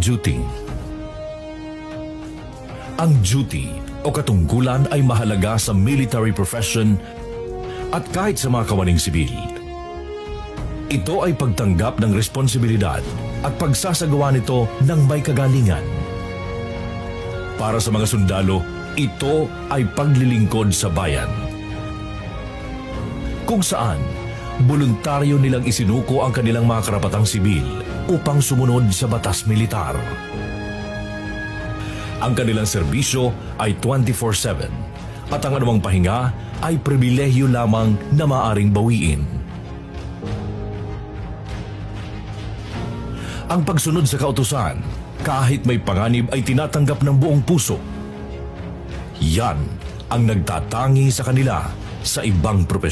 duty. Ang duty o katungkulan ay mahalaga sa military profession at kahit sa mga kawaning sibil. Ito ay pagtanggap ng responsibilidad at pagsasagawa nito ng may kagalingan. Para sa mga sundalo, ito ay paglilingkod sa bayan. Kung saan, voluntaryo nilang isinuko ang kanilang mga karapatang sibil upang sumunod sa batas militar. Ang kanilang serbisyo ay 24/7 at ang anumang pahinga ay pribilehyo lamang na maaring bawiin. Ang pagsunod sa kautusan, kahit may panganib ay tinatanggap ng buong puso. Yan ang nagtatangi sa kanila sa ibang propesyon.